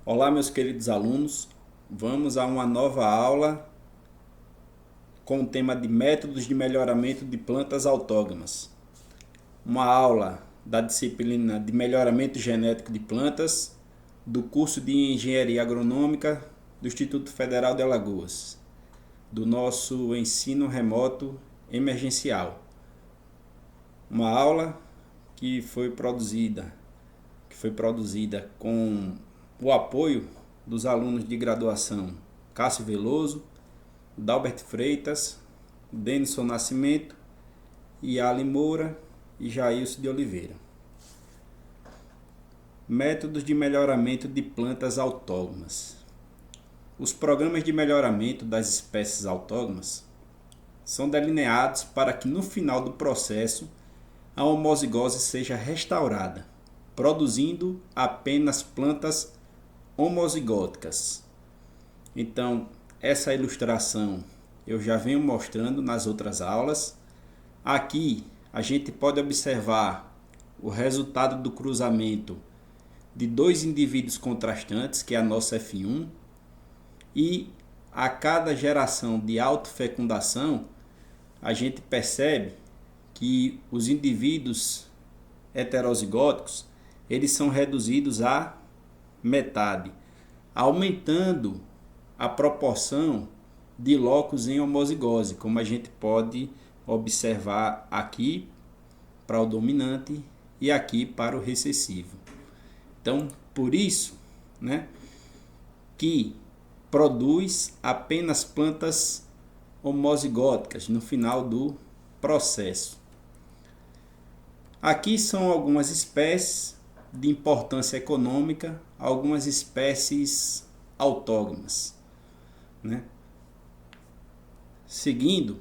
Olá, meus queridos alunos, vamos a uma nova aula com o tema de métodos de melhoramento de plantas autógamas. Uma aula da disciplina de melhoramento genético de plantas do curso de Engenharia Agronômica do Instituto Federal de Alagoas, do nosso ensino remoto emergencial. Uma aula que foi produzida com o apoio dos alunos de graduação Cássio Veloso, Dalbert Freitas, Denison Nascimento, Yali Moura e Jailson de Oliveira. Métodos de melhoramento de plantas autógamas. Os programas de melhoramento das espécies autógamas são delineados para que no final do processo a homozigose seja restaurada, produzindo apenas plantas homozigóticas. Então, essa ilustração eu já venho mostrando nas outras aulas. Aqui a gente pode observar o resultado do cruzamento de dois indivíduos contrastantes, que é a nossa F1, e a cada geração de autofecundação a gente percebe que os indivíduos heterozigóticos eles são reduzidos a metade, aumentando a proporção de locos em homozigose, como a gente pode observar aqui para o dominante e aqui para o recessivo. Então, por isso, que produz apenas plantas homozigóticas no final do processo. Aqui são algumas espécies de importância econômica, algumas espécies autógamas. Seguindo,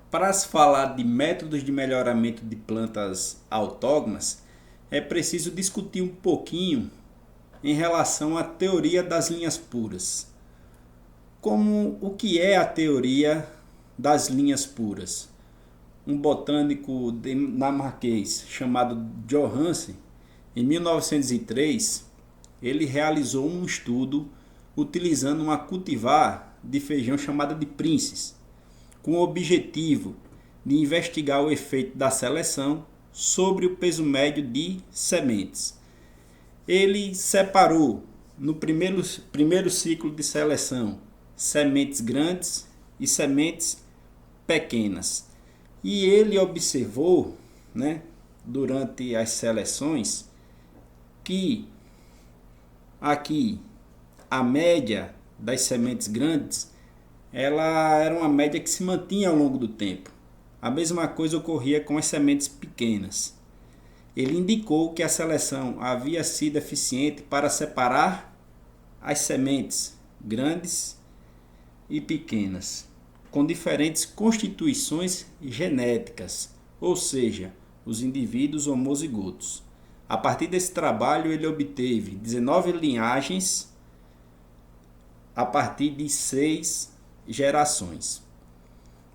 para se falar de métodos de melhoramento de plantas autógamas, é preciso discutir um pouquinho em relação à teoria das linhas puras. Como o que é a teoria das linhas puras? Um botânico dinamarquês chamado Johansen, em 1903, ele realizou um estudo utilizando uma cultivar de feijão chamada de Princes, com o objetivo de investigar o efeito da seleção sobre o peso médio de sementes. Ele separou no primeiro ciclo de seleção sementes grandes e sementes pequenas. E ele observou, durante as seleções, que aqui a média das sementes grandes ela era uma média que se mantinha ao longo do tempo. A mesma coisa ocorria com as sementes pequenas. Ele indicou que a seleção havia sido eficiente para separar as sementes grandes e pequenas, com diferentes constituições genéticas, ou seja, os indivíduos homozigotos. A partir desse trabalho, ele obteve 19 linhagens a partir de 6 gerações.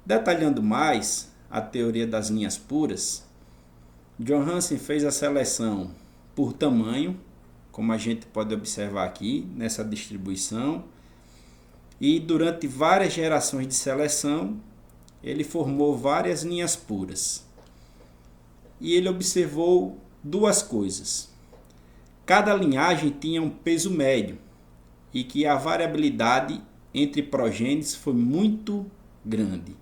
Detalhando mais a teoria das linhas puras, Johansen fez a seleção por tamanho, como a gente pode observar aqui nessa distribuição, e durante várias gerações de seleção, ele formou várias linhas puras. E ele observou duas coisas. Cada linhagem tinha um peso médio e que a variabilidade entre progênies foi muito grande.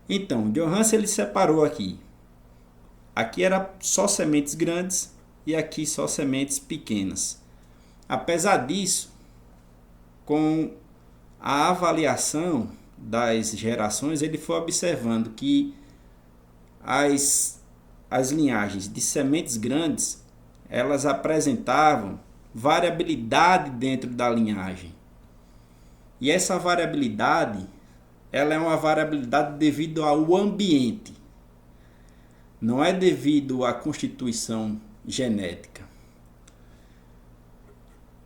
Então, Johansen ele separou aqui. Aqui era só sementes grandes e aqui só sementes pequenas. Apesar disso, com a avaliação das gerações, ele foi observando que as linhagens de sementes grandes, elas apresentavam variabilidade dentro da linhagem. E essa variabilidade, ela é uma variabilidade devido ao ambiente. Não é devido à constituição genética.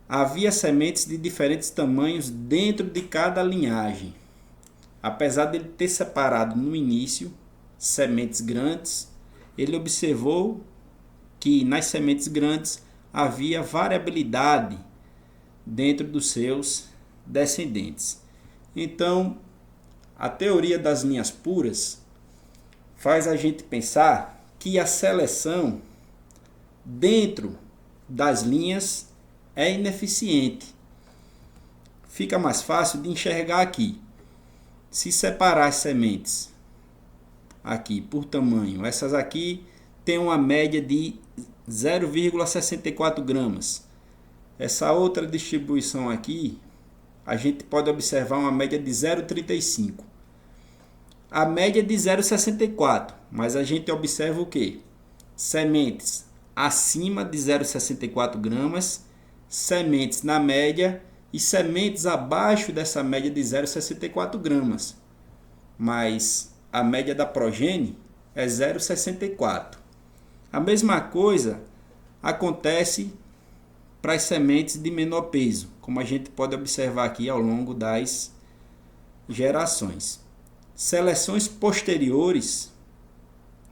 Havia sementes de diferentes tamanhos dentro de cada linhagem. Apesar de ele ter separado no início sementes grandes, ele observou que nas sementes grandes havia variabilidade dentro dos seus descendentes. Então, a teoria das linhas puras faz a gente pensar que a seleção dentro das linhas é ineficiente. Fica mais fácil de enxergar aqui. Se separar as sementes aqui por tamanho, essas aqui têm uma média de 0,64 gramas. Essa outra distribuição aqui, a gente pode observar uma média de 0,35. A média de 0,64, mas a gente observa o quê? Sementes acima de 0,64 gramas, sementes na média e sementes abaixo dessa média de 0,64 gramas. Mas a média da progênie é 0,64. A mesma coisa acontece para as sementes de menor peso, como a gente pode observar aqui ao longo das gerações. Seleções posteriores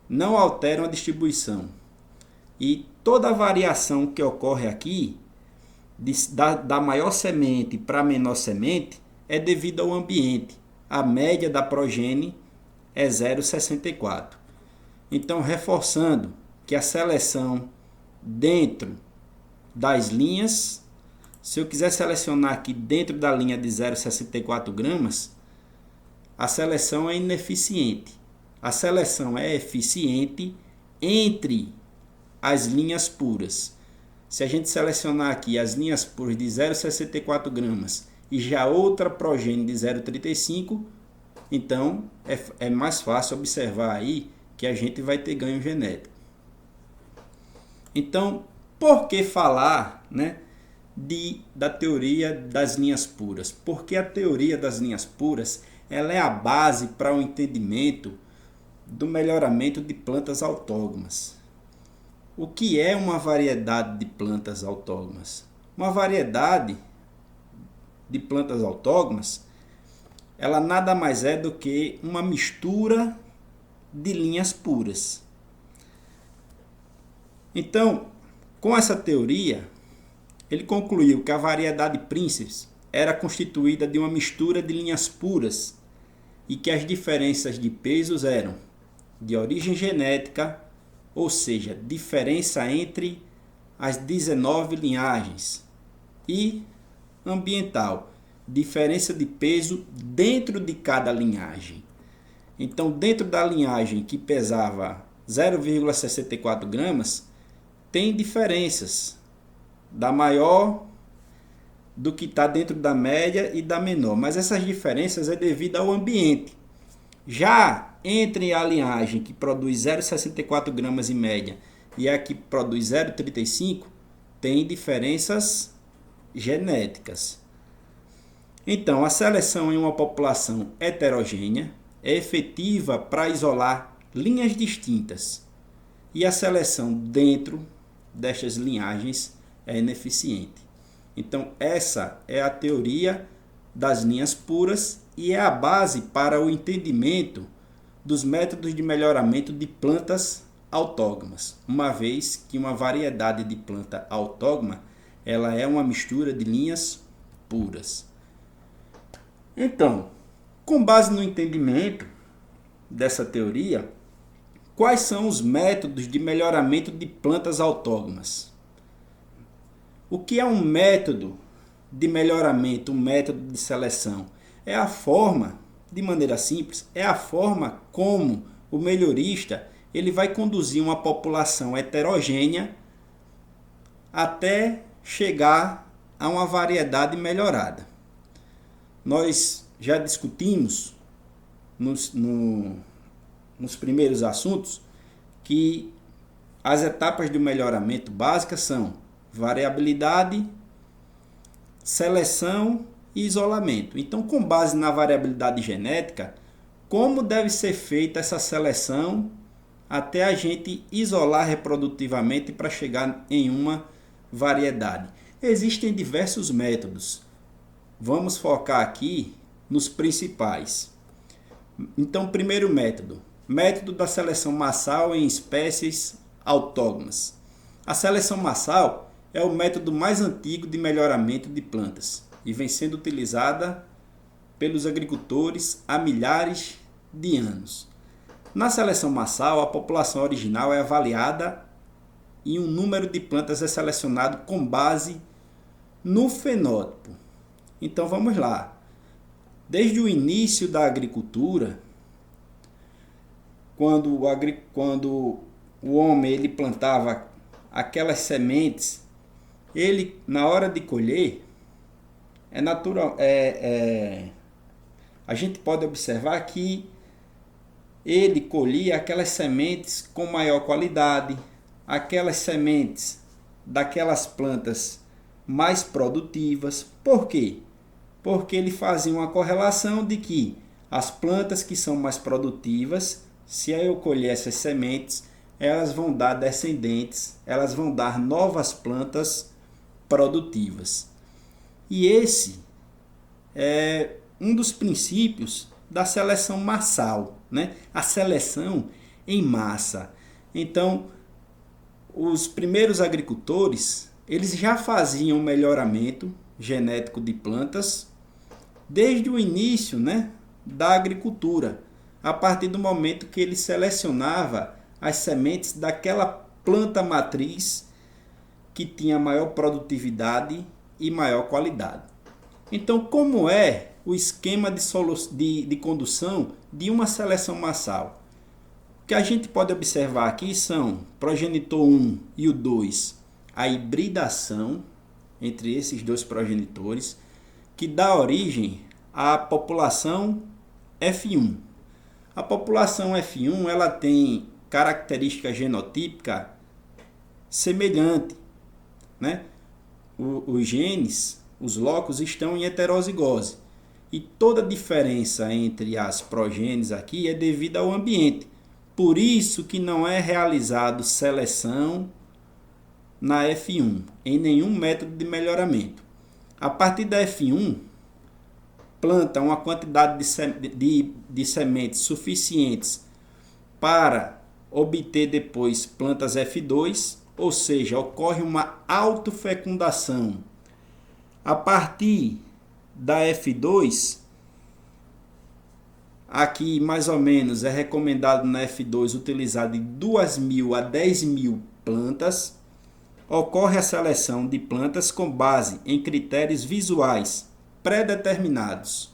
não alteram a distribuição. E toda a variação que ocorre aqui, da maior semente para a menor semente, é devido ao ambiente. A média da progênie é 0,64. Então, reforçando que a seleção dentro das linhas, se eu quiser selecionar aqui dentro da linha de 0,64 gramas, a seleção é ineficiente. A seleção é eficiente entre as linhas puras. Se a gente selecionar aqui as linhas puras de 0,64 gramas e já outra progênie de 0,35, então é mais fácil observar aí que a gente vai ter ganho genético. Então, por que falar, da teoria das linhas puras? Porque a teoria das linhas puras ela é a base para o entendimento do melhoramento de plantas autógonas. O que é uma variedade de plantas autógonas? Uma variedade de plantas autógonas, ela nada mais é do que uma mistura de linhas puras. Então, com essa teoria, ele concluiu que a variedade Princeps era constituída de uma mistura de linhas puras e que as diferenças de pesos eram de origem genética, ou seja, diferença entre as 19 linhagens, e ambiental, diferença de peso dentro de cada linhagem. Então, dentro da linhagem que pesava 0,64 gramas, tem diferenças da maior do que está dentro da média e da menor, mas essas diferenças é devido ao ambiente. Já entre a linhagem que produz 0,64 gramas em média e a que produz 0,35, tem diferenças genéticas. Então, a seleção em uma população heterogênea é efetiva para isolar linhas distintas e a seleção dentro destas linhagens é ineficiente. Então, essa é a teoria das linhas puras e é a base para o entendimento dos métodos de melhoramento de plantas autógonas, uma vez que uma variedade de planta autógona ela é uma mistura de linhas puras. Então, com base no entendimento dessa teoria, quais são os métodos de melhoramento de plantas autógonas? O que é um método de melhoramento, um método de seleção? É a forma, de maneira simples, é a forma como o melhorista ele vai conduzir uma população heterogênea até chegar a uma variedade melhorada. Nós já discutimos nos primeiros assuntos que as etapas do melhoramento básicas são variabilidade, seleção e isolamento. Então, com base na variabilidade genética, como deve ser feita essa seleção até a gente isolar reprodutivamente para chegar em uma variedade? Existem diversos métodos. Vamos focar aqui nos principais. Então, primeiro método da seleção massal em espécies autógonas. A seleção massal é o método mais antigo de melhoramento de plantas e vem sendo utilizada pelos agricultores há milhares de anos. Na seleção massal, a população original é avaliada e um número de plantas é selecionado com base no fenótipo. Então vamos lá. Desde o início da agricultura, quando o homem ele plantava aquelas sementes, ele na hora de colher, a gente pode observar que ele colhia aquelas sementes com maior qualidade, aquelas sementes daquelas plantas mais produtivas. Por quê? Porque ele fazia uma correlação de que as plantas que são mais produtivas, se eu colher essas sementes, elas vão dar descendentes, elas vão dar novas plantas produtivas. E esse é um dos princípios da seleção massal, né? A seleção em massa. Então, os primeiros agricultores, eles já faziam melhoramento genético de plantas desde o início, né, da agricultura, a partir do momento que ele selecionava as sementes daquela planta matriz que tinha maior produtividade e maior qualidade. Então, como é o esquema de condução de uma seleção massal? O que a gente pode observar aqui são progenitor 1 e o 2, a hibridação entre esses dois progenitores, que dá origem à população F1. A população F1 ela tem característica genotípica semelhante, né? Os genes, os locos estão em heterozigose. E toda a diferença entre as progênies aqui é devida ao ambiente. Por isso que não é realizado seleção na F1, em nenhum método de melhoramento. A partir da F1, planta uma quantidade de sementes suficientes para obter depois plantas F2, ou seja, ocorre uma autofecundação. A partir da F2, aqui mais ou menos é recomendado na F2 utilizar de 2.000 a 10.000 plantas. Ocorre a seleção de plantas com base em critérios visuais pré-determinados.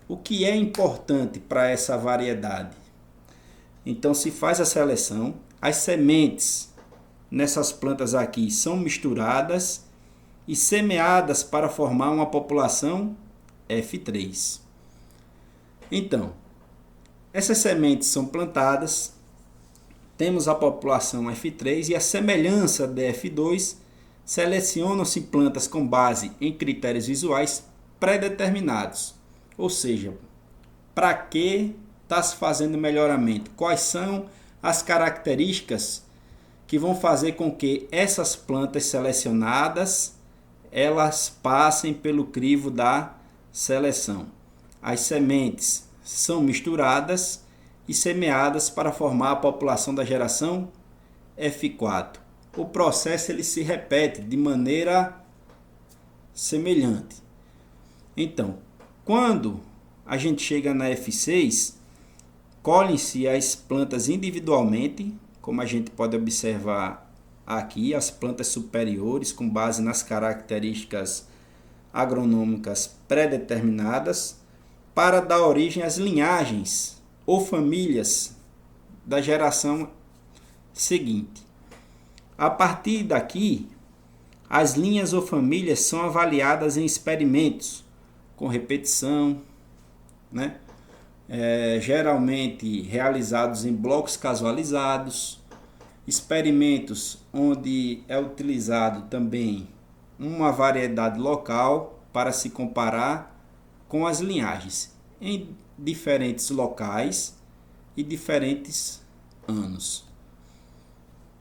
O que é importante para essa variedade? Então se faz a seleção, as sementes nessas plantas aqui são misturadas e semeadas para formar uma população F3. Então, essas sementes são plantadas, temos a população F3 e a semelhança de F2, selecionam-se plantas com base em critérios visuais pré-determinados. Ou seja, para que está se fazendo melhoramento? Quais são as características que vão fazer com que essas plantas selecionadas elas passem pelo crivo da seleção? As sementes são misturadas e semeadas para formar a população da geração F4. O processo ele se repete de maneira semelhante. Então, quando a gente chega na F6, colhem-se as plantas individualmente, como a gente pode observar aqui, as plantas superiores com base nas características agronômicas pré-determinadas, para dar origem às linhagens ou famílias da geração seguinte. A partir daqui, as linhas ou famílias são avaliadas em experimentos com repetição, né? Geralmente realizados em blocos casualizados, experimentos onde é utilizado também uma variedade local para se comparar com as linhagens em diferentes locais e diferentes anos.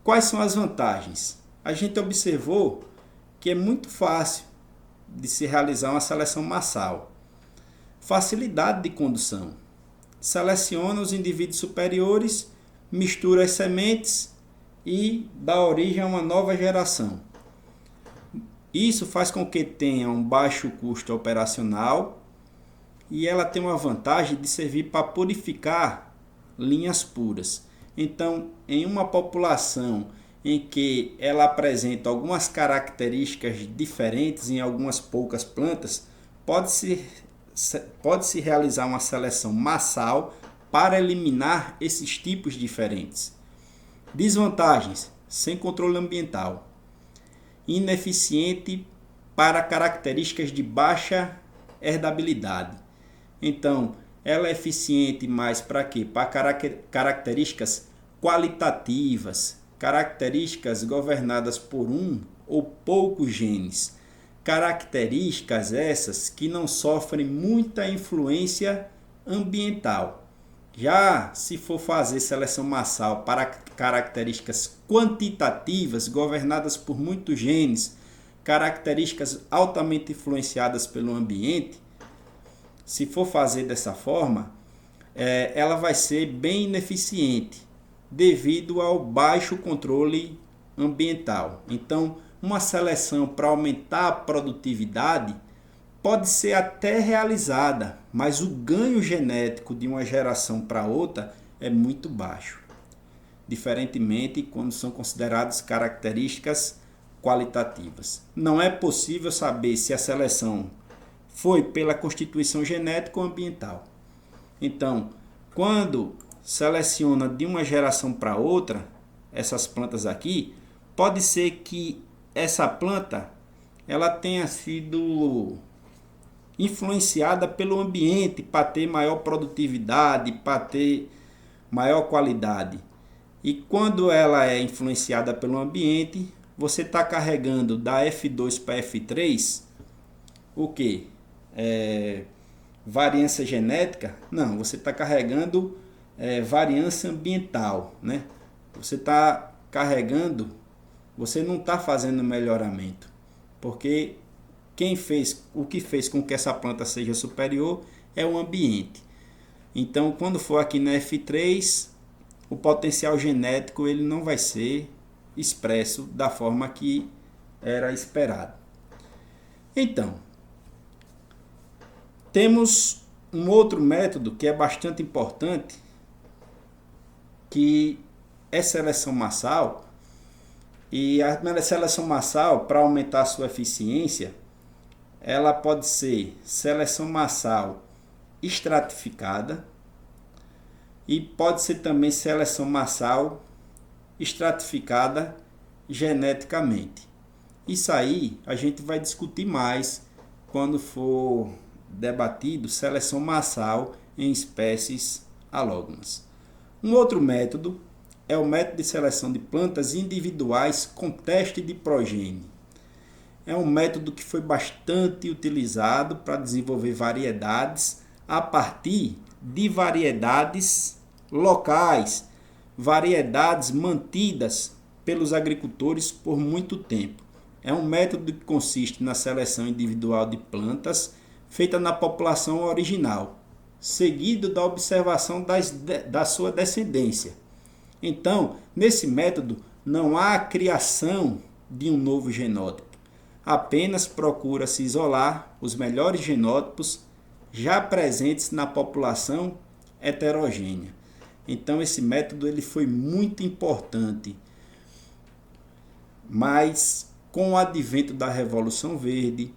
Quais são as vantagens? A gente observou que é muito fácil de se realizar uma seleção massal. Facilidade de condução. Seleciona os indivíduos superiores, mistura as sementes e dá origem a uma nova geração. Isso faz com que tenha um baixo custo operacional e ela tem uma vantagem de servir para purificar linhas puras. Então, em uma população em que ela apresenta algumas características diferentes em algumas poucas plantas, pode-se realizar uma seleção massal para eliminar esses tipos diferentes. Desvantagens: sem controle ambiental, ineficiente para características de baixa herdabilidade. Então, ela é eficiente mais para quê? Para características qualitativas, características governadas por um ou poucos genes. Características essas que não sofrem muita influência ambiental. Já se for fazer seleção massal para características quantitativas governadas por muitos genes, características altamente influenciadas pelo ambiente, se for fazer dessa forma, ela vai ser bem ineficiente devido ao baixo controle ambiental. Então, uma seleção para aumentar a produtividade pode ser até realizada, mas o ganho genético de uma geração para outra é muito baixo, diferentemente quando são consideradas características qualitativas. Não é possível saber se a seleção foi pela constituição genética ou ambiental. Então, quando seleciona de uma geração para outra, essas plantas aqui, pode ser que essa planta ela tenha sido influenciada pelo ambiente para ter maior produtividade, para ter maior qualidade. E quando ela é influenciada pelo ambiente, você está carregando da F2 para F3 o que? Variância genética? Não, você está carregando variância ambiental, né? Você está carregando, você não está fazendo melhoramento, porque o que fez com que essa planta seja superior é o ambiente. Então, quando for aqui na F3, o potencial genético ele não vai ser expresso da forma que era esperado. Então, temos um outro método que é bastante importante, que é seleção massal. E a seleção massal, para aumentar a sua eficiência, ela pode ser seleção massal estratificada e pode ser também seleção massal estratificada geneticamente. Isso aí a gente vai discutir mais quando for debatido seleção massal em espécies alógmas. Um outro método é o método de seleção de plantas individuais com teste de progênie. É um método que foi bastante utilizado para desenvolver variedades a partir de variedades locais, variedades mantidas pelos agricultores por muito tempo. É um método que consiste na seleção individual de plantas feita na população original, seguido da observação da sua descendência. Então, nesse método, não há a criação de um novo genótipo. Apenas procura-se isolar os melhores genótipos já presentes na população heterogênea. Então, esse método ele foi muito importante. Mas, com o advento da Revolução Verde,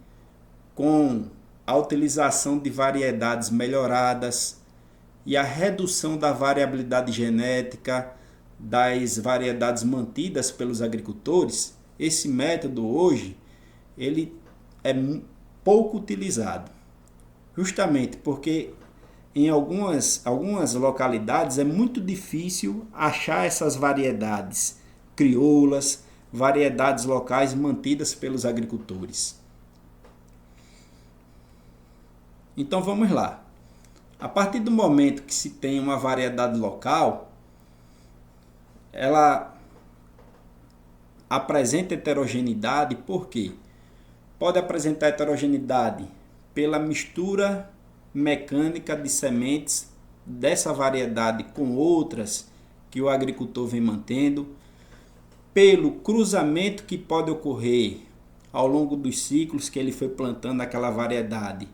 com a utilização de variedades melhoradas e a redução da variabilidade genética das variedades mantidas pelos agricultores, esse método hoje ele é pouco utilizado, justamente porque em algumas localidades é muito difícil achar essas variedades crioulas, variedades locais mantidas pelos agricultores. Então vamos lá. A partir do momento que se tem uma variedade local, ela apresenta heterogeneidade. Por quê? Pode apresentar heterogeneidade pela mistura mecânica de sementes dessa variedade com outras que o agricultor vem mantendo, pelo cruzamento que pode ocorrer ao longo dos ciclos que ele foi plantando aquela variedade,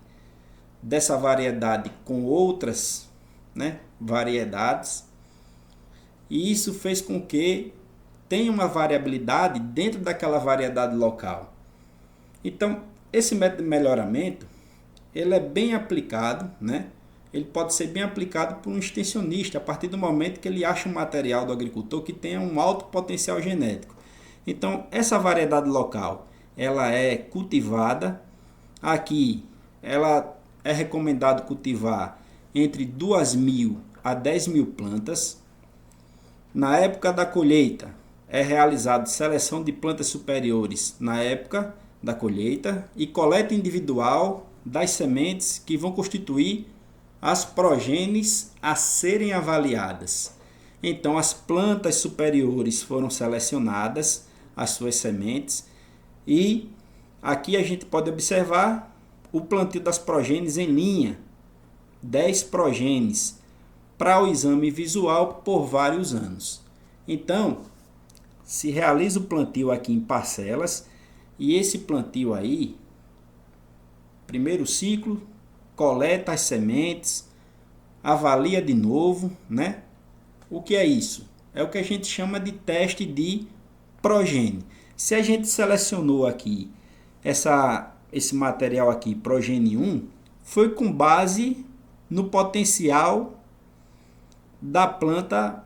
dessa variedade com outras, né, variedades, e isso fez com que tenha uma variabilidade dentro daquela variedade local. Então, esse método de melhoramento, ele é bem aplicado, né? Ele pode ser bem aplicado por um extensionista a partir do momento que ele acha um material do agricultor que tenha um alto potencial genético. Então, essa variedade local, ela é cultivada. Aqui, ela é recomendado cultivar entre 2.000 a 10.000 plantas. Na época da colheita, é realizada seleção de plantas superiores na época da colheita e coleta individual das sementes que vão constituir as progênies a serem avaliadas. Então, as plantas superiores foram selecionadas, as suas sementes, e aqui a gente pode observar o plantio das progênies em linha, 10 progênies, para o exame visual por vários anos. Então, se realiza o plantio aqui em parcelas, e esse plantio aí, primeiro ciclo, coleta as sementes, avalia de novo, né? O que é isso? É o que a gente chama de teste de progênie. Se a gente selecionou aqui esse material aqui, progênie 1, foi com base no potencial da planta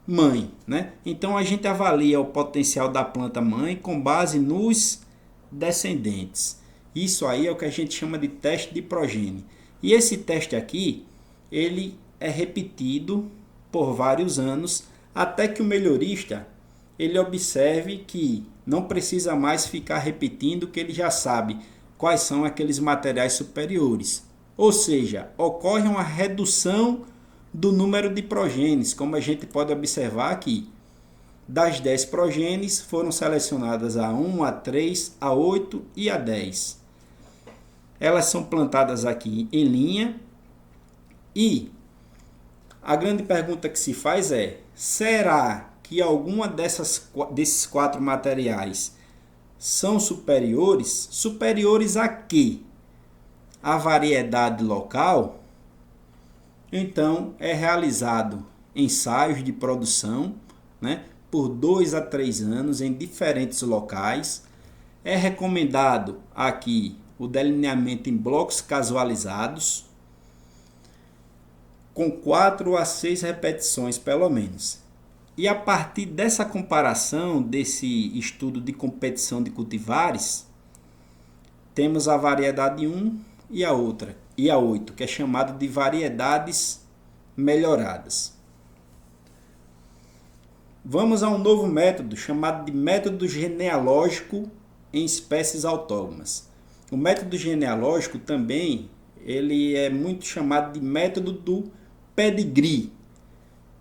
mãe, né? Então a gente avalia o potencial da planta mãe com base nos descendentes. Isso aí é o que a gente chama de teste de progênie. E esse teste aqui, ele é repetido por vários anos até que o melhorista ele observe que não precisa mais ficar repetindo, que ele já sabe quais são aqueles materiais superiores. Ou seja, ocorre uma redução do número de progênies, como a gente pode observar aqui. Das 10 progênies foram selecionadas a 1, a 3, a 8 e a 10. Elas são plantadas aqui em linha e a grande pergunta que se faz é: será que alguma desses 4 materiais são superiores? Superiores a quê? A variedade local? Então, é realizado ensaios de produção, né, por 2 a 3 anos em diferentes locais. É recomendado aqui o delineamento em blocos casualizados, com 4 a 6 repetições pelo menos. E a partir dessa comparação, desse estudo de competição de cultivares, temos a variedade 1 e a outra, e a 8, que é chamada de variedades melhoradas. Vamos a um novo método chamado de método genealógico em espécies autógtonas. O método genealógico também ele é muito chamado de método do pedigree.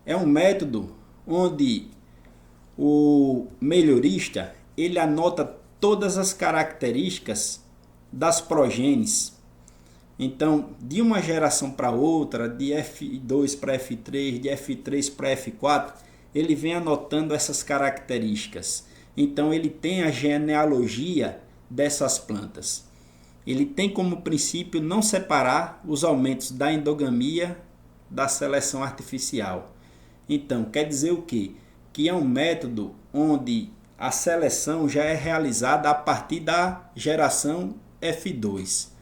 É um método onde o melhorista ele anota todas as características das progênies. Então, de uma geração para outra, de F2 para F3, de F3 para F4, ele vem anotando essas características. Então, ele tem a genealogia dessas plantas. Ele tem como princípio não separar os aumentos da endogamia da seleção artificial. Então, quer dizer o quê? Que é um método onde a seleção já é realizada a partir da geração F2.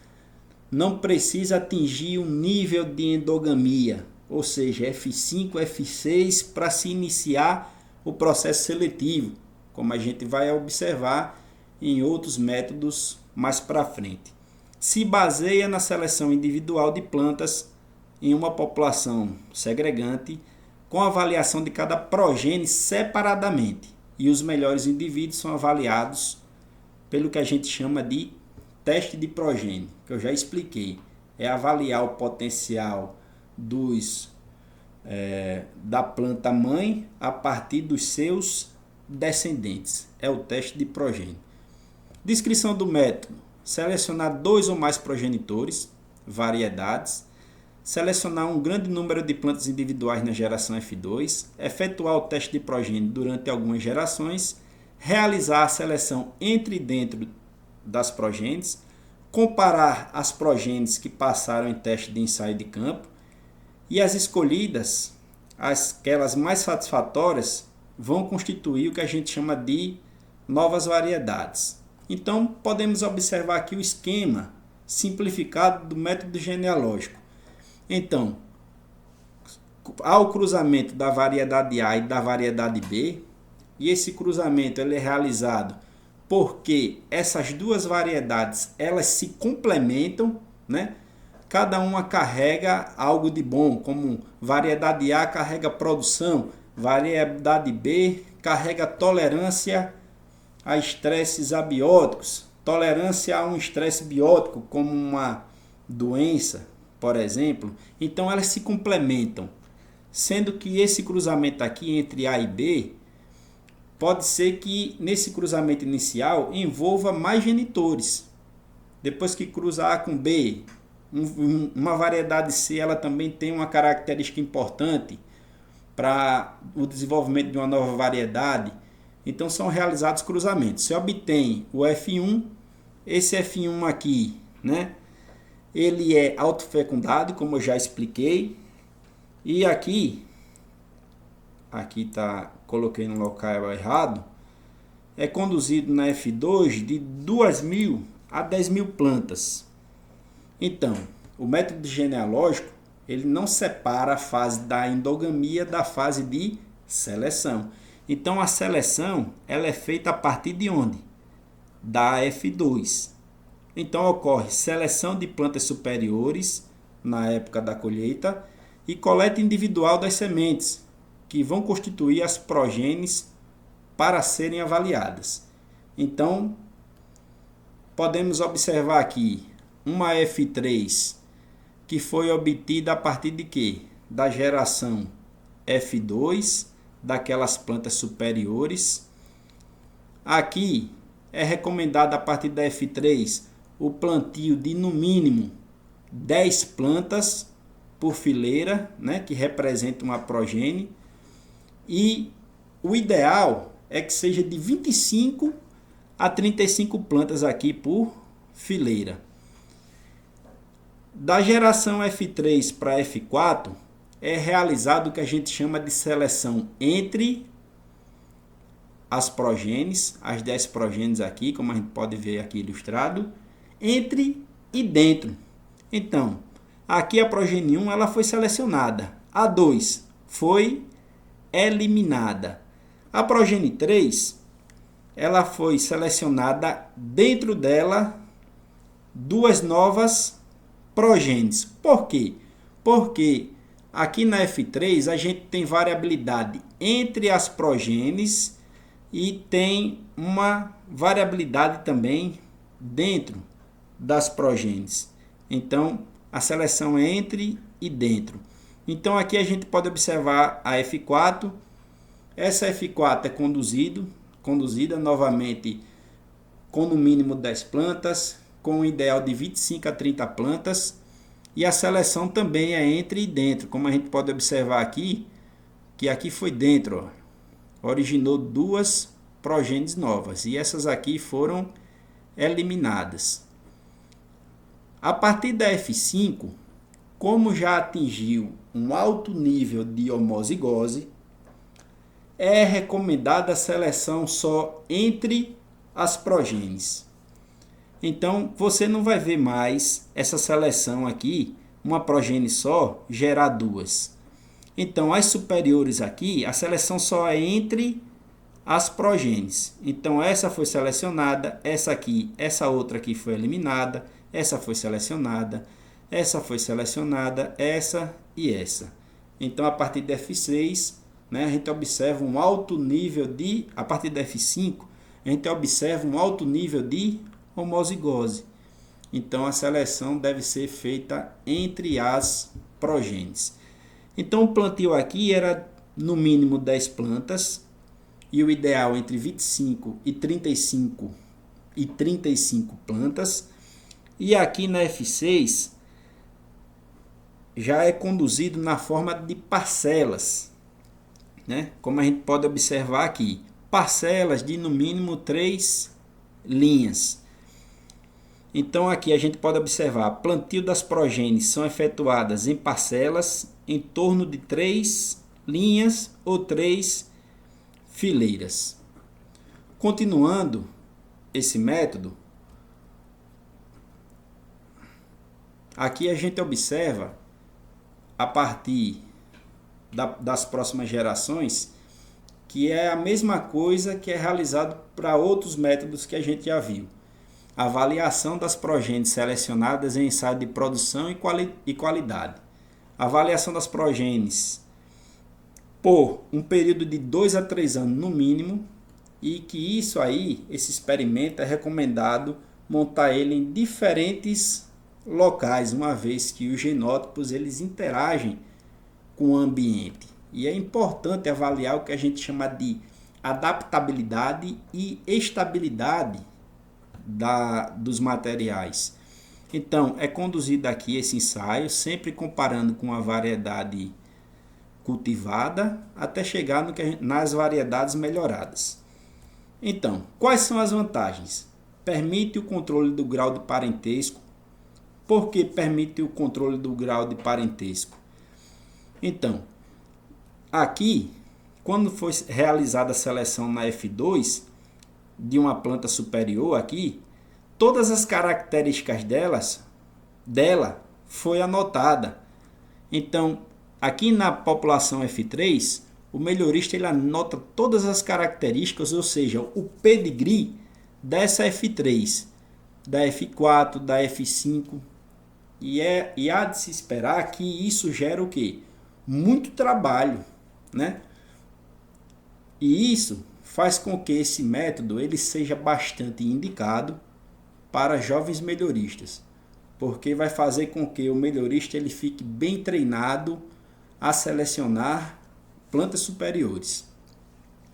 Não precisa atingir um nível de endogamia, ou seja, F5, F6, para se iniciar o processo seletivo, como a gente vai observar em outros métodos mais para frente. Se baseia na seleção individual de plantas em uma população segregante, com avaliação de cada progênie separadamente, e os melhores indivíduos são avaliados pelo que a gente chama de teste de progênie, que eu já expliquei. É avaliar o potencial da planta mãe a partir dos seus descendentes. É o teste de progênie. Descrição do método: selecionar 2 ou mais progenitores, variedades, selecionar um grande número de plantas individuais na geração F2, efetuar o teste de progênie durante algumas gerações, realizar a seleção entre e dentro das progênies, comparar as progênies que passaram em teste de ensaio de campo e as escolhidas, aquelas mais satisfatórias, vão constituir o que a gente chama de novas variedades. Então, podemos observar aqui o esquema simplificado do método genealógico. Então, ao cruzamento da variedade A e da variedade B, e esse cruzamento ele é realizado porque essas duas variedades elas se complementam, né? Cada uma carrega algo de bom, como variedade A carrega produção, variedade B carrega tolerância a estresses abióticos, tolerância a um estresse biótico, como uma doença, por exemplo. Então elas se complementam, sendo que esse cruzamento aqui entre A e B, pode ser que nesse cruzamento inicial envolva mais genitores. Depois que cruza A com B, uma variedade C ela também tem uma característica importante para o desenvolvimento de uma nova variedade. Então são realizados cruzamentos. Se obtém o F1, esse F1 aqui, né, ele é autofecundado, como eu já expliquei. E aqui tá, coloquei no local errado, é conduzido na F2 de 2.000 a 10.000 plantas. Então, o método genealógico, ele não separa a fase da endogamia da fase de seleção. Então, a seleção, ela é feita a partir de onde? Da F2. Então, ocorre seleção de plantas superiores na época da colheita e coleta individual das sementes, que vão constituir as progênies para serem avaliadas. Então, podemos observar aqui uma F3 que foi obtida a partir de quê? Da geração F2 daquelas plantas superiores. Aqui é recomendado a partir da F3 o plantio de no mínimo 10 plantas por fileira, né, que representa uma progênie. E o ideal é que seja de 25 a 35 plantas aqui por fileira. Da geração F3 para F4 é realizado o que a gente chama de seleção entre as progênies, as 10 progênies aqui, como a gente pode ver aqui ilustrado, entre e dentro. Então, aqui a progênie 1 ela foi selecionada, a 2 foi eliminada. A progênie 3 ela foi selecionada, dentro dela duas novas progênies. Por quê? Porque aqui na F3 a gente tem variabilidade entre as progênies e tem uma variabilidade também dentro das progênies. Então, a seleção é entre e dentro. Então, aqui a gente pode observar a F4. Essa F4 é conduzida novamente com no mínimo 10 plantas, com um ideal de 25 a 30 plantas. E a seleção também é entre e dentro, como a gente pode observar aqui, que aqui foi dentro, ó, originou duas progênies novas, e essas aqui foram eliminadas. A partir da F5, como já atingiu um alto nível de homozigose, é recomendada a seleção só entre as progênies. Então, você não vai ver mais essa seleção aqui, uma progênie só, gerar duas. Então, as superiores aqui, a seleção só é entre as progênies. Então, essa foi selecionada, essa aqui, essa outra aqui foi eliminada, essa foi selecionada, essa foi selecionada, essa e essa. Então, a partir da F6, né, a gente observa um alto nível de... A partir da F5, a gente observa um alto nível de homozigose. Então, a seleção deve ser feita entre as progênies. Então, o plantio aqui era no mínimo 10 plantas e o ideal entre 25 e 35 plantas. E aqui na F6 já é conduzido na forma de parcelas, né? Como a gente pode observar aqui, parcelas de no mínimo 3 linhas. Então aqui a gente pode observar, plantio das progênies são efetuadas em parcelas em torno de 3 linhas ou 3 fileiras. Continuando esse método, aqui a gente observa, a partir das próximas gerações, que é a mesma coisa que é realizado para outros métodos que a gente já viu. Avaliação das progênies selecionadas em ensaio de produção e qualidade. Avaliação das progênies por um período de 2 a 3 anos no mínimo, e que esse experimento é recomendado montar ele em diferentes locais, uma vez que os genótipos eles interagem com o ambiente. E é importante avaliar o que a gente chama de adaptabilidade e estabilidade dos materiais. Então, é conduzido aqui esse ensaio, sempre comparando com a variedade cultivada, até chegar nas variedades melhoradas. Então, quais são as vantagens? Permite o controle do grau de parentesco. Por que permite o controle do grau de parentesco? Então, aqui, quando foi realizada a seleção na F2 de uma planta superior aqui, todas as características dela foi anotada. Então, aqui na população F3, o melhorista ele anota todas as características, ou seja, o pedigree dessa F3, da F4, da F5. E há de se esperar que isso gera o quê? Muito trabalho, né? E isso faz com que esse método ele seja bastante indicado para jovens melhoristas, porque vai fazer com que o melhorista ele fique bem treinado a selecionar plantas superiores.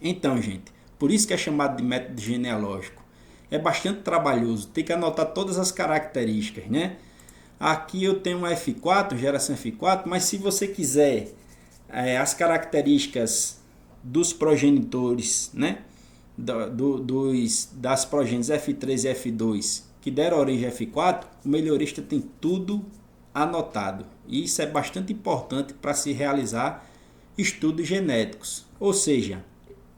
Então, gente, por isso que é chamado de método genealógico. É bastante trabalhoso, tem que anotar todas as características, né? Aqui eu tenho uma F4, geração F4, mas se você quiser as características dos progenitores, né? Das progênies F3 e F2 que deram origem a F4, o melhorista tem tudo anotado. E isso é bastante importante para se realizar estudos genéticos. Ou seja,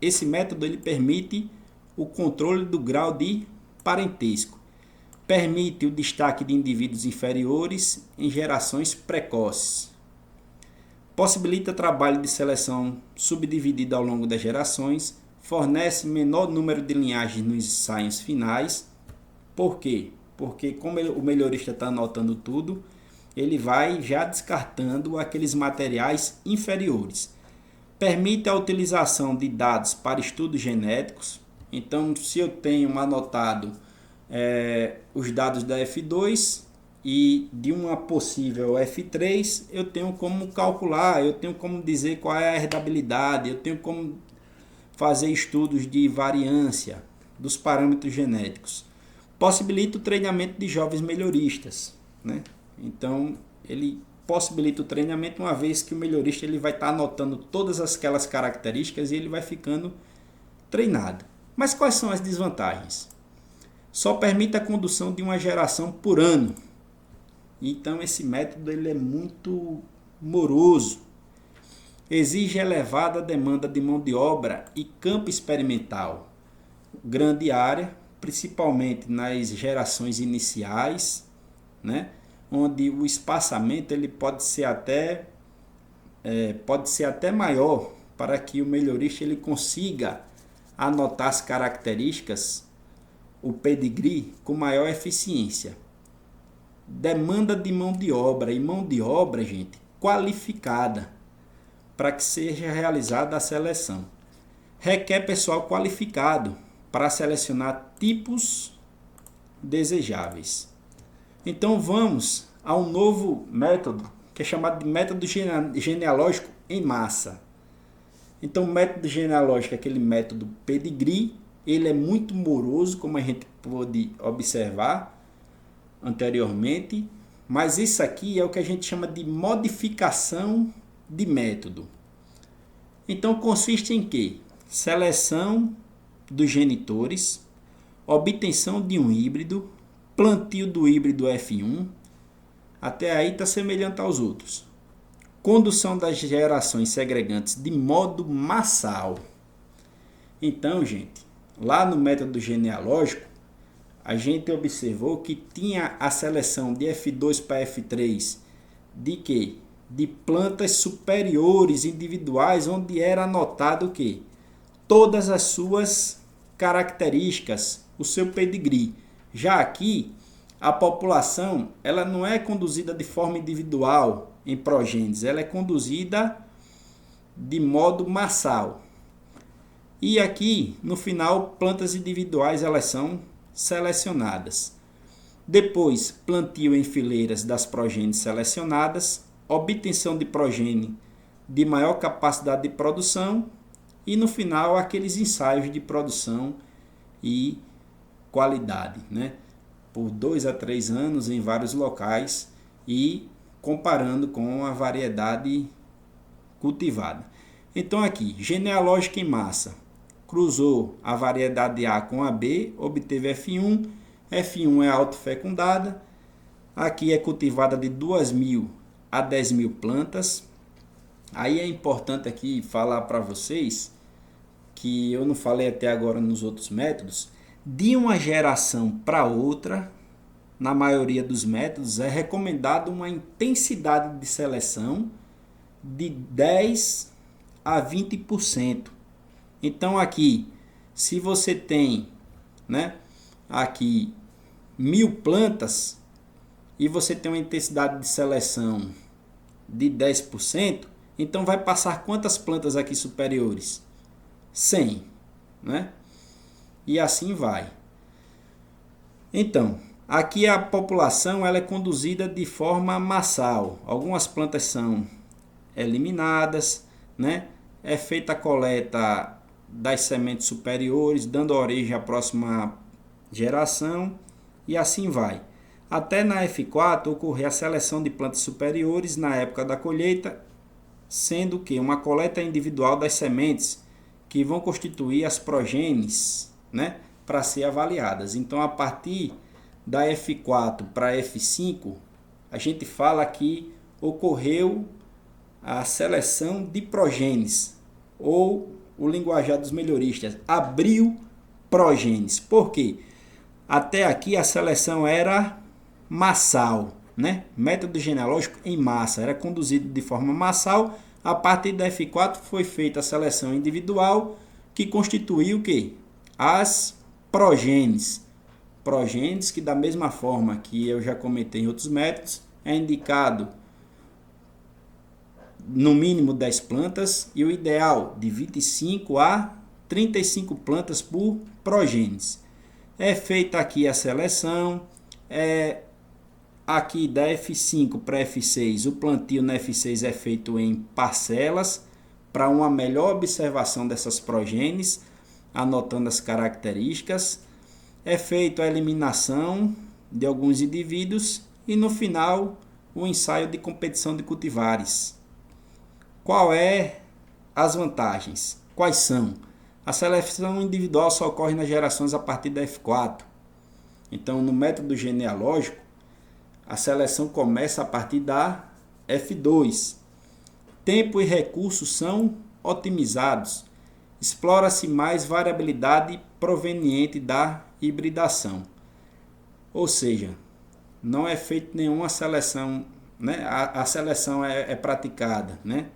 esse método ele permite o controle do grau de parentesco. Permite o destaque de indivíduos inferiores em gerações precoces. Possibilita trabalho de seleção subdividido ao longo das gerações. Fornece menor número de linhagens nos ensaios finais. Por quê? Porque como o melhorista está anotando tudo, ele vai já descartando aqueles materiais inferiores. Permite a utilização de dados para estudos genéticos. Então, se eu tenho anotado os dados da F2 e de uma possível F3, eu tenho como calcular, eu tenho como dizer qual é a herdabilidade, eu tenho como fazer estudos de variância dos parâmetros genéticos. Possibilita o treinamento de jovens melhoristas, né? Então, ele possibilita o treinamento uma vez que o melhorista ele vai estar anotando todas aquelas características e ele vai ficando treinado. Mas quais são as desvantagens? Só permite a condução de uma geração por ano. Então, esse método ele é muito moroso. Exige elevada demanda de mão de obra e campo experimental. Grande área, principalmente nas gerações iniciais, né? Onde o espaçamento ele pode ser até maior para que o melhorista ele consiga anotar as características, o pedigree, com maior eficiência. Demanda de mão de obra, e mão de obra, gente, qualificada, para que seja realizada a seleção. Requer pessoal qualificado para selecionar tipos desejáveis. Então vamos a um novo método, que é chamado de método genealógico em massa. Então o método genealógico é aquele método pedigree, ele é muito moroso, como a gente pôde observar anteriormente, mas isso aqui é o que a gente chama de modificação de método. Então consiste em quê? Seleção dos genitores, obtenção de um híbrido, Plantio do híbrido F1, até aí está semelhante aos outros. Condução das gerações segregantes de modo massal. Então, gente, lá no método genealógico, a gente observou que tinha a seleção de F2 para F3 de quê? De plantas superiores individuais, onde era anotado o quê? Todas as suas características, o seu pedigree. Já aqui, a população ela não é conduzida de forma individual em progênies, ela é conduzida de modo massal. E aqui, no final, plantas individuais elas são selecionadas. Depois, plantio em fileiras das progênies selecionadas, obtenção de progênie de maior capacidade de produção e, no final, aqueles ensaios de produção e qualidade, né? Por 2 a 3 anos em vários locais e comparando com a variedade cultivada. Então aqui, genealógica em massa, cruzou a variedade A com a B, obteve F1, F1 é autofecundada, aqui é cultivada de 2.000 a 10.000 plantas. Aí é importante aqui falar para vocês, que eu não falei até agora nos outros métodos, de uma geração para outra, na maioria dos métodos, é recomendado uma intensidade de seleção de 10 a 20%. Então aqui, se você tem, né, aqui 1.000 plantas e você tem uma intensidade de seleção de 10%, então vai passar quantas plantas aqui superiores? 100, né? E assim vai. Então, aqui a população ela é conduzida de forma massal. Algumas plantas são eliminadas, né? É feita a coleta das sementes superiores, dando origem à próxima geração e assim vai. Até na F4 ocorrer a seleção de plantas superiores na época da colheita, sendo que uma coleta individual das sementes que vão constituir as progênies, né, para ser avaliadas. Então, a partir da F4 para F5, a gente fala que ocorreu a seleção de progênies, ou o linguajar dos melhoristas, abriu progênies. Por quê? Até aqui a seleção era massal, né? Método genealógico em massa, era conduzido de forma massal. A partir da F4 foi feita a seleção individual, que constituiu o quê? As progênies. Progênies que, da mesma forma que eu já comentei em outros métodos, é indicado no mínimo 10 plantas e o ideal de 25 a 35 plantas por progênies. É feita aqui a seleção, aqui da F5 para F6, o plantio na F6 é feito em parcelas para uma melhor observação dessas progênies, anotando as características. É feita a eliminação de alguns indivíduos e no final o ensaio de competição de cultivares. Qual é as vantagens? Quais são? A seleção individual só ocorre nas gerações a partir da F4. Então, no método genealógico, a seleção começa a partir da F2. Tempo e recursos são otimizados. Explora-se mais variabilidade proveniente da hibridação. Ou seja, não é feita nenhuma seleção, né? A seleção é praticada, né?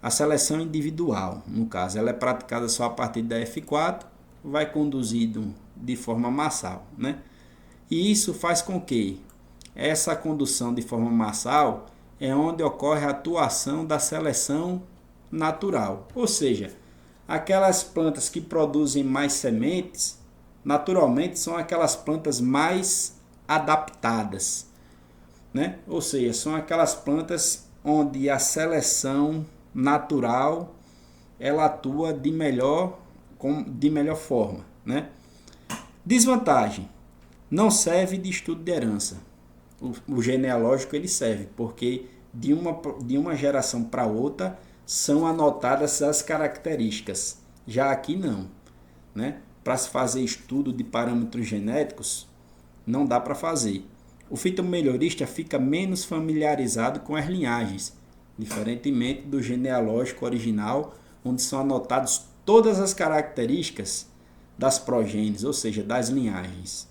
A seleção individual, no caso, ela é praticada só a partir da F4, vai conduzido de forma massal, né? E isso faz com que essa condução de forma massal é onde ocorre a atuação da seleção natural. Ou seja, aquelas plantas que produzem mais sementes, naturalmente são aquelas plantas mais adaptadas, né? Ou seja, são aquelas plantas onde a seleção natural ela atua de melhor forma, né? Desvantagem: não serve de estudo de herança. O genealógico ele serve porque de uma geração para outra são anotadas as características. Já aqui não, né? Para se fazer estudo de parâmetros genéticos, não dá para fazer. O fitomelhorista fica menos familiarizado com as linhagens, diferentemente do genealógico original, onde são anotadas todas as características das progênies, ou seja, das linhagens.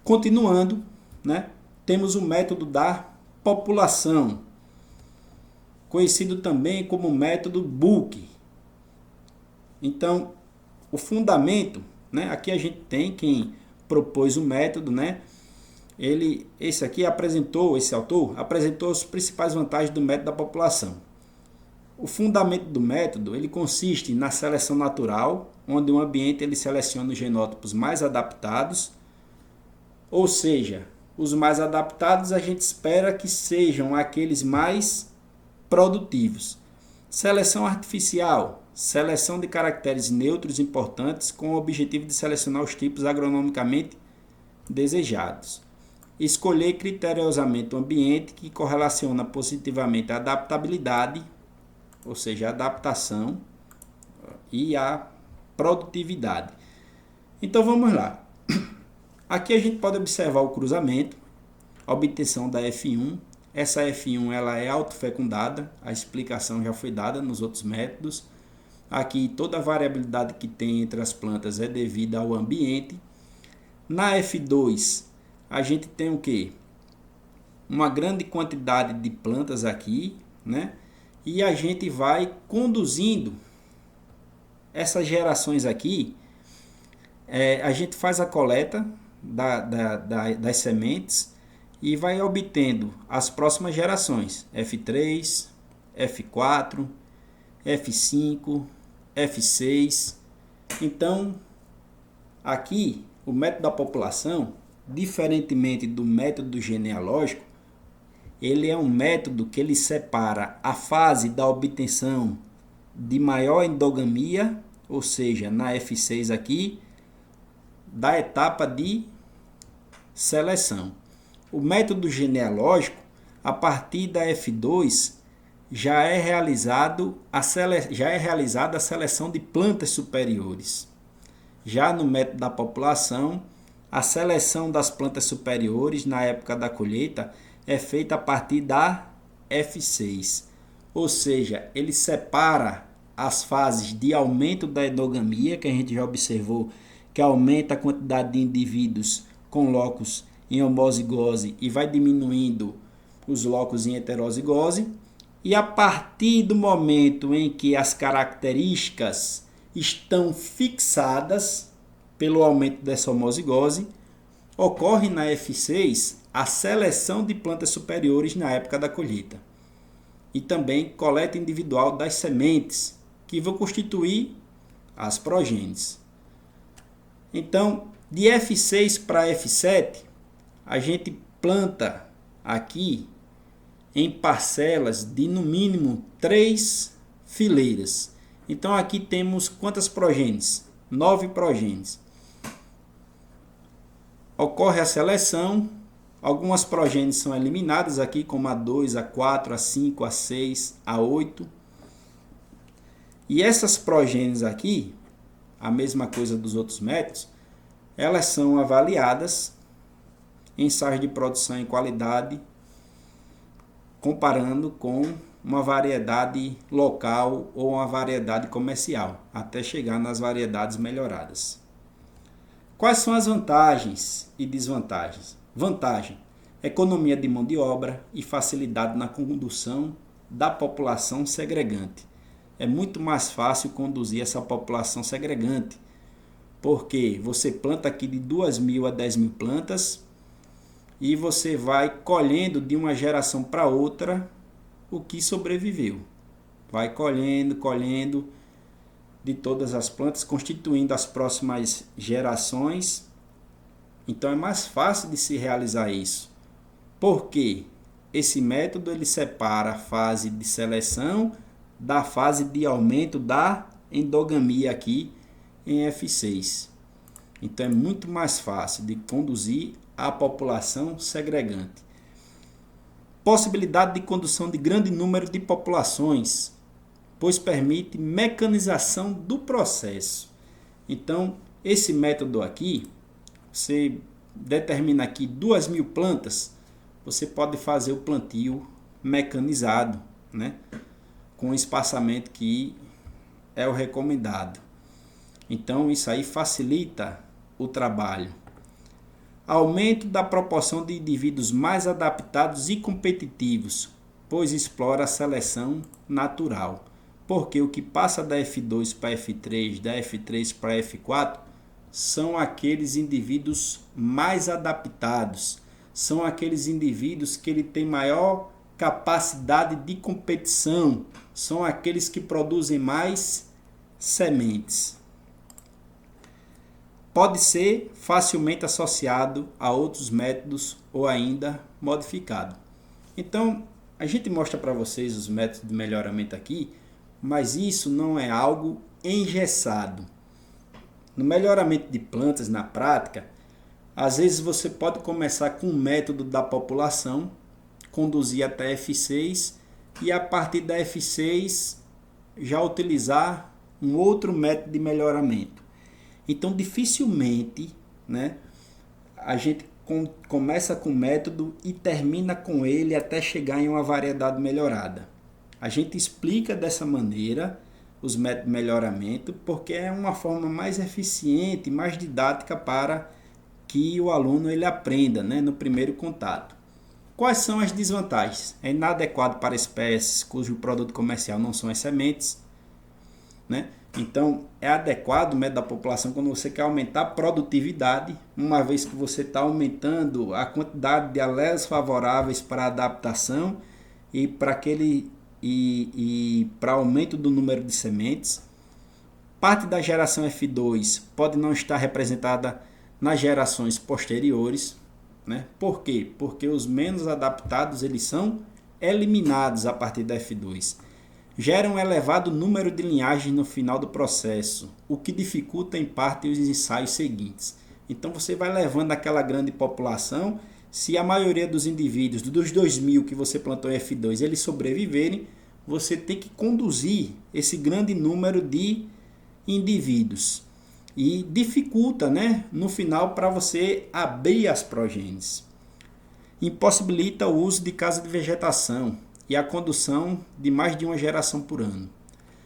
Continuando, né, temos o método da população, conhecido também como método Book. Então, o fundamento, né, aqui a gente tem quem propôs o método, né? Esse autor apresentou as principais vantagens do método da população. O fundamento do método, ele consiste na seleção natural, onde o ambiente ele seleciona os genótipos mais adaptados, ou seja, os mais adaptados a gente espera que sejam aqueles mais produtivos. Seleção artificial, seleção de caracteres neutros importantes com o objetivo de selecionar os tipos agronomicamente desejados. Escolher criteriosamente o ambiente que correlaciona positivamente a adaptabilidade, ou seja, a adaptação e a produtividade. Então vamos lá. Aqui a gente pode observar o cruzamento, a obtenção da F1. Essa F1 ela é autofecundada, a explicação já foi dada nos outros métodos. Aqui toda a variabilidade que tem entre as plantas é devida ao ambiente. Na F2 a gente tem o quê? Uma grande quantidade de plantas aqui, né? E a gente vai conduzindo essas gerações aqui. A gente faz a coleta das sementes e vai obtendo as próximas gerações. F3, F4, F5, F6. Então, aqui, o método da população, diferentemente do método genealógico, ele é um método que ele separa a fase da obtenção de maior endogamia, ou seja, na F6 aqui, da etapa de seleção. O método genealógico, a partir da F2, já é realizada a seleção de plantas superiores. Já no método da população, a seleção das plantas superiores na época da colheita é feita a partir da F6. Ou seja, ele separa as fases de aumento da endogamia, que a gente já observou que aumenta a quantidade de indivíduos com locus em homozigose e vai diminuindo os locus em heterozigose. E a partir do momento em que as características estão fixadas pelo aumento dessa homozigose, ocorre na F6 a seleção de plantas superiores na época da colheita. E também coleta individual das sementes, que vão constituir as progênies. Então, de F6 para F7, a gente planta aqui em parcelas de no mínimo 3 fileiras. Então, aqui temos quantas progênies? 9 progênies. Ocorre a seleção, algumas progênies são eliminadas aqui, como a 2, a 4, a 5, a 6, a 8. E essas progênies aqui, a mesma coisa dos outros métodos, elas são avaliadas em ensaios de produção e qualidade, comparando com uma variedade local ou uma variedade comercial, até chegar nas variedades melhoradas. Quais são as vantagens e desvantagens? Vantagem: economia de mão de obra e facilidade na condução da população segregante. É muito mais fácil conduzir essa população segregante, porque você planta aqui de 2.000 a 10.000 plantas e você vai colhendo de uma geração para outra o que sobreviveu. Vai colhendo de todas as plantas, constituindo as próximas gerações. Então é mais fácil de se realizar isso. Por quê? Esse método ele separa a fase de seleção da fase de aumento da endogamia aqui em F6. Então é muito mais fácil de conduzir a população segregante. Possibilidade de condução de grande número de populações, pois permite mecanização do processo. Então, esse método aqui, você determina aqui 2.000 plantas, você pode fazer o plantio mecanizado, né? Com o espaçamento que é o recomendado. Então isso aí facilita o trabalho. Aumento da proporção de indivíduos mais adaptados e competitivos, pois explora a seleção natural. Porque o que passa da F2 para F3, da F3 para F4, são aqueles indivíduos mais adaptados, são aqueles indivíduos que ele tem maior capacidade de competição, são aqueles que produzem mais sementes. Pode ser facilmente associado a outros métodos ou ainda modificado. Então, a gente mostra para vocês os métodos de melhoramento aqui, mas isso não é algo engessado. No melhoramento de plantas, na prática, às vezes você pode começar com um método da população, conduzir até F6 e a partir da F6 já utilizar um outro método de melhoramento. Então, dificilmente, né, a gente começa com o método e termina com ele até chegar em uma variedade melhorada. A gente explica dessa maneira os métodos de melhoramento porque é uma forma mais eficiente, mais didática para que o aluno ele aprenda, né, no primeiro contato. Quais são as desvantagens? É inadequado para espécies cujo produto comercial não são as sementes, né? Então, é adequado o método da população quando você quer aumentar a produtividade, uma vez que você está aumentando a quantidade de alelos favoráveis para a adaptação e para para aumento do número de sementes. Parte da geração F2 pode não estar representada nas gerações posteriores, né? Por quê? Porque os menos adaptados eles são eliminados a partir da F2. Gera um elevado número de linhagens no final do processo, o que dificulta em parte os ensaios seguintes. Então você vai levando aquela grande população, se a maioria dos indivíduos, dos 2.000 que você plantou em F2, eles sobreviverem, você tem que conduzir esse grande número de indivíduos. E dificulta, né, no final para você abrir as progênies. Impossibilita o uso de casa de vegetação e a condução de mais de uma geração por ano.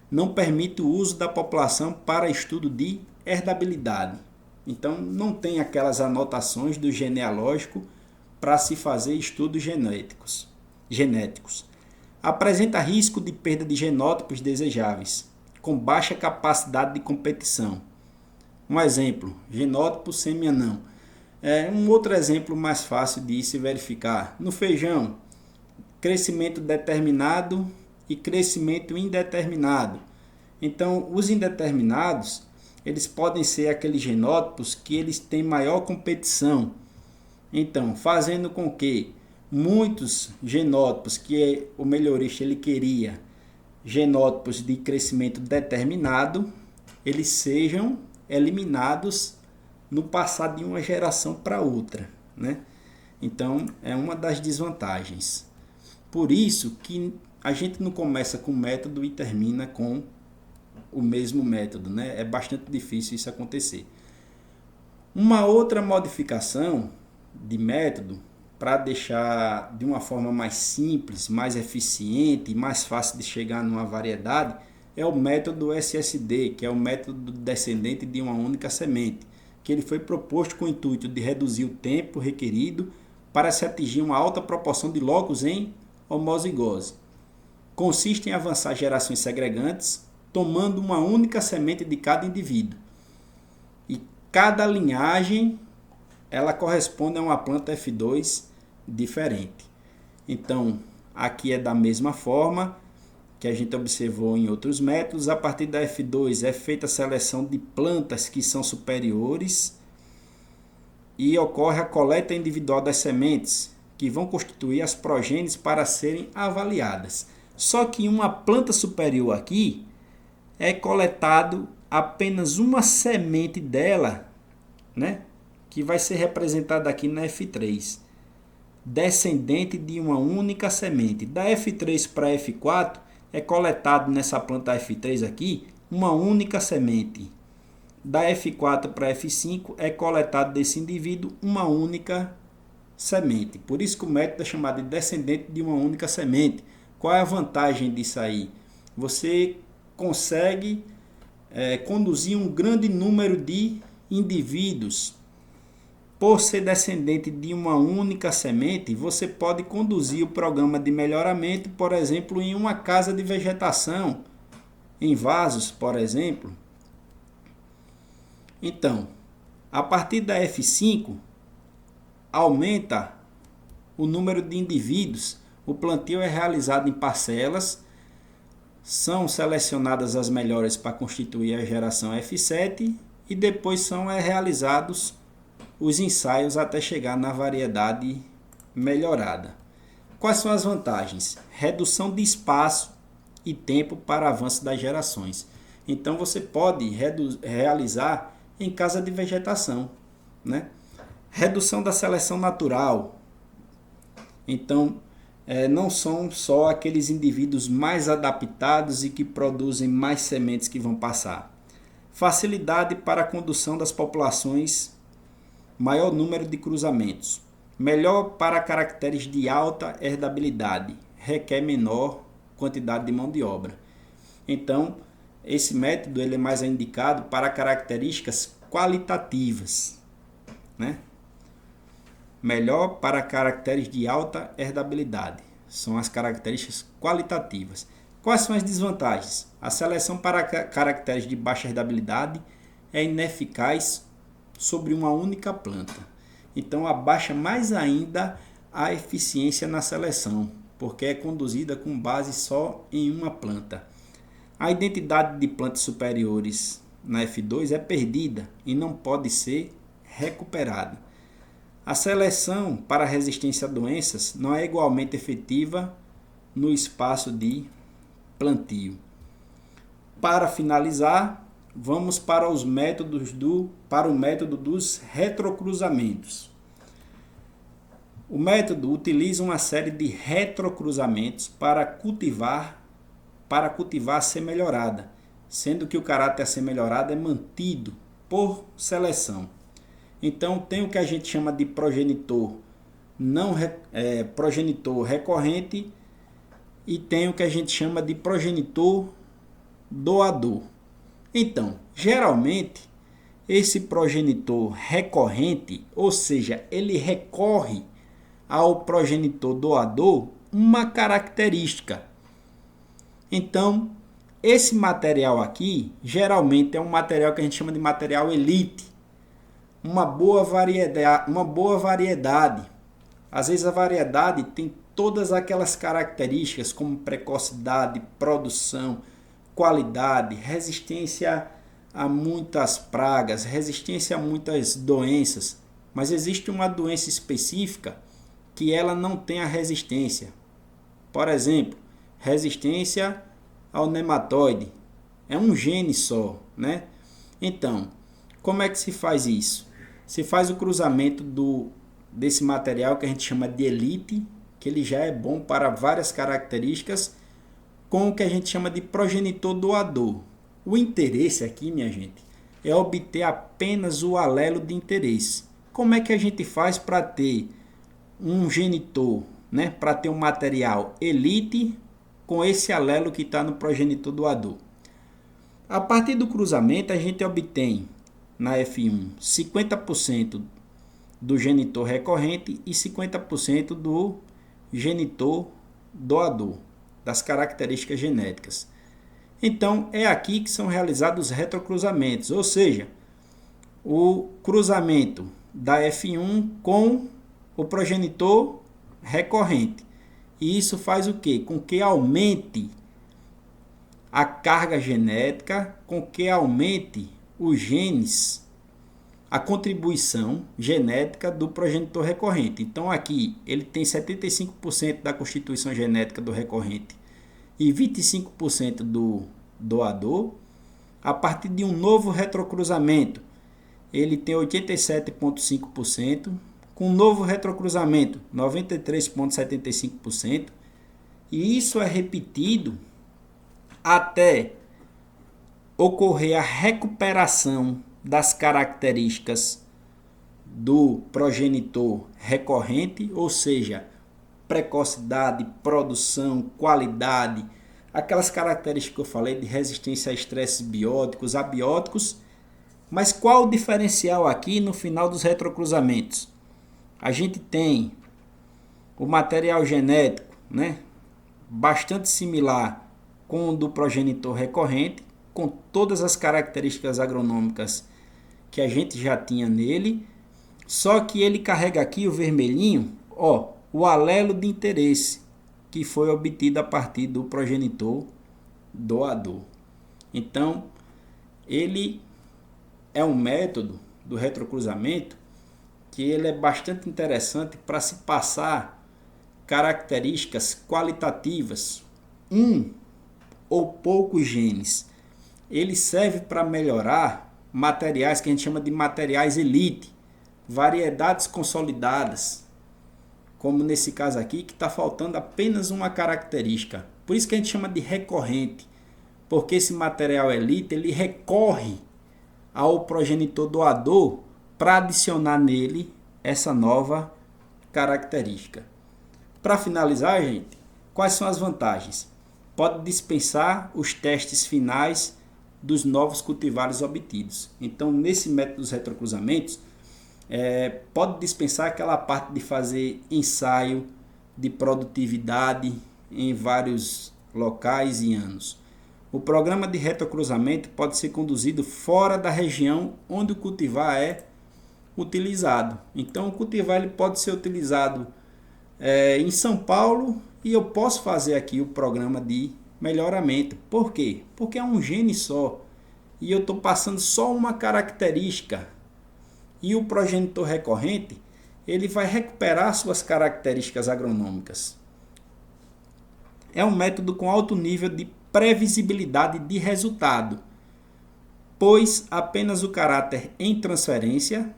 Não permite o uso da população para estudo de herdabilidade. Então, não tem aquelas anotações do genealógico para se fazer estudos genéticos. Apresenta risco de perda de genótipos desejáveis, com baixa capacidade de competição. Um exemplo, genótipo semi-anão. Um outro exemplo mais fácil de se verificar. No feijão, crescimento determinado e crescimento indeterminado. Então, os indeterminados, eles podem ser aqueles genótipos que eles têm maior competição. Então, fazendo com que muitos genótipos que o melhorista ele queria, genótipos de crescimento determinado, eles sejam eliminados no passar de uma geração para outra, né? Então, é uma das desvantagens. Por isso que a gente não começa com o método e termina com o mesmo método, né? É bastante difícil isso acontecer. Uma outra modificação de método para deixar de uma forma mais simples, mais eficiente e mais fácil de chegar numa variedade é o método SSD, que é o método descendente de uma única semente, que ele foi proposto com o intuito de reduzir o tempo requerido para se atingir uma alta proporção de locos em homozigose. Consiste em avançar gerações segregantes, tomando uma única semente de cada indivíduo. E cada linhagem, ela corresponde a uma planta F2 diferente. Então, aqui é da mesma forma que a gente observou em outros métodos. A partir da F2 é feita a seleção de plantas que são superiores e ocorre a coleta individual das sementes, que vão constituir as progênies para serem avaliadas. Só que em uma planta superior aqui, é coletado apenas uma semente dela, né, que vai ser representada aqui na F3. Descendente de uma única semente. Da F3 para F4, é coletado nessa planta F3 aqui, uma única semente. da F4 para F5 é coletado desse indivíduo uma única semente. Por isso que o método é chamado de descendente de uma única semente. Qual é a vantagem disso aí? Você consegue conduzir um grande número de indivíduos. Por ser descendente de uma única semente, você pode conduzir o programa de melhoramento, por exemplo, em uma casa de vegetação, em vasos, por exemplo. Então, a partir da F5, aumenta o número de indivíduos. O plantio é realizado em parcelas, são selecionadas as melhores para constituir a geração F7 e depois são realizados os ensaios até chegar na variedade melhorada. Quais são as vantagens? Redução de espaço e tempo para avanço das gerações. Então você pode realizar em casa de vegetação, né? Redução da seleção natural. Então, não são só aqueles indivíduos mais adaptados e que produzem mais sementes que vão passar. Facilidade para a condução das populações, maior número de cruzamentos. Melhor para caracteres de alta herdabilidade, requer menor quantidade de mão de obra. Então, esse método ele é mais indicado para características qualitativas, né? Melhor para caracteres de alta herdabilidade. São as características qualitativas. Quais são as desvantagens? A seleção para caracteres de baixa herdabilidade é ineficaz sobre uma única planta. Então abaixa mais ainda a eficiência na seleção, porque é conduzida com base só em uma planta. A identidade de plantas superiores na F2 é perdida e não pode ser recuperada. A seleção para resistência a doenças não é igualmente efetiva no espaço de plantio. Para finalizar, vamos para o método dos retrocruzamentos. O método utiliza uma série de retrocruzamentos para cultivar a ser melhorada, sendo que o caráter a ser melhorado é mantido por seleção. Então tem o que a gente chama de progenitor progenitor recorrente e tem o que a gente chama de progenitor doador. Então, geralmente, esse progenitor recorrente, ou seja, ele recorre ao progenitor doador uma característica. Então, esse material aqui, geralmente é um material que a gente chama de material elite. Uma boa variedade. Às vezes a variedade tem todas aquelas características como precocidade, produção, qualidade, resistência a muitas pragas, resistência a muitas doenças. Mas existe uma doença específica que ela não tem a resistência. Por exemplo, resistência ao nematóide. É um gene só, né? Então, como é que se faz isso? Se faz o cruzamento desse material que a gente chama de elite, que ele já é bom para várias características, com o que a gente chama de progenitor doador. O interesse aqui, minha gente, é obter apenas o alelo de interesse. Como é que a gente faz para ter um genitor, né? Para ter um material elite com esse alelo que está no progenitor doador? A partir do cruzamento, a gente obtém na F1 50% do genitor recorrente e 50% do genitor doador, das características genéticas. Então, é aqui que são realizados os retrocruzamentos, ou seja, o cruzamento da F1 com o progenitor recorrente. E isso faz o quê? Com que aumente a carga genética, com que aumente os genes, a contribuição genética do progenitor recorrente. Então aqui ele tem 75% da constituição genética do recorrente e 25% do doador. A partir de um novo retrocruzamento, ele tem 87,5%, com um novo retrocruzamento, 93,75%, e isso é repetido até ocorrer a recuperação das características do progenitor recorrente, ou seja, precocidade, produção, qualidade, aquelas características que eu falei de resistência a estresses bióticos, abióticos. Mas qual o diferencial aqui no final dos retrocruzamentos? A gente tem o material genético, né, bastante similar com o do progenitor recorrente, com todas as características agronômicas que a gente já tinha nele, só que ele carrega aqui o vermelhinho, ó, o alelo de interesse que foi obtido a partir do progenitor doador. Então, ele é um método do retrocruzamento que ele é bastante interessante para se passar características qualitativas, um ou poucos genes. Ele serve para melhorar materiais que a gente chama de materiais elite, variedades consolidadas, como nesse caso aqui, que está faltando apenas uma característica. Por isso que a gente chama de recorrente, porque esse material elite ele recorre ao progenitor doador para adicionar nele essa nova característica. Para finalizar, gente, quais são as vantagens? Pode dispensar os testes finais dos novos cultivares obtidos. Então, nesse método dos retrocruzamentos, pode dispensar aquela parte de fazer ensaio de produtividade em vários locais e anos. O programa de retrocruzamento pode ser conduzido fora da região onde o cultivar é utilizado. Então, o cultivar ele pode ser utilizado em São Paulo e eu posso fazer aqui o programa de melhoramento. Por quê? Porque é um gene só e eu estou passando só uma característica. E o progenitor recorrente ele vai recuperar suas características agronômicas. É um método com alto nível de previsibilidade de resultado, pois apenas o caráter em transferência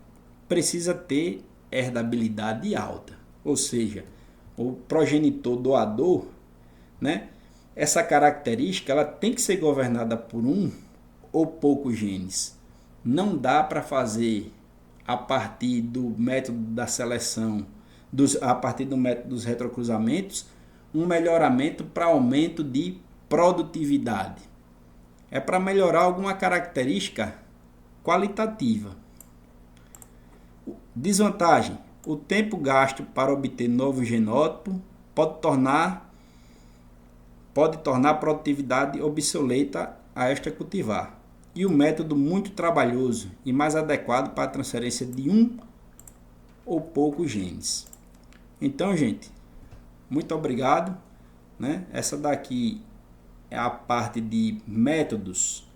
precisa ter herdabilidade alta. Ou seja, o progenitor doador, né, essa característica ela tem que ser governada por um ou poucos genes. Não dá para fazer a partir do método da seleção, a partir do método dos retrocruzamentos, um melhoramento para aumento de produtividade. É para melhorar alguma característica qualitativa. Desvantagem: o tempo gasto para obter novo genótipo pode tornar a produtividade obsoleta a esta cultivar. E o método muito trabalhoso e mais adequado para a transferência de um ou poucos genes. Então, gente, muito obrigado, né? Essa daqui é a parte de métodos,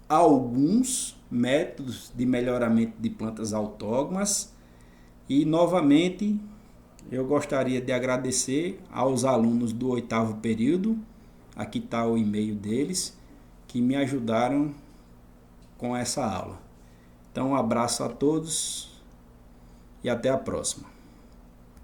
alguns métodos de melhoramento de plantas autóctonas. E novamente eu gostaria de agradecer aos alunos do 8º período, aqui está o e-mail deles, que me ajudaram com essa aula. Então um abraço a todos e até a próxima.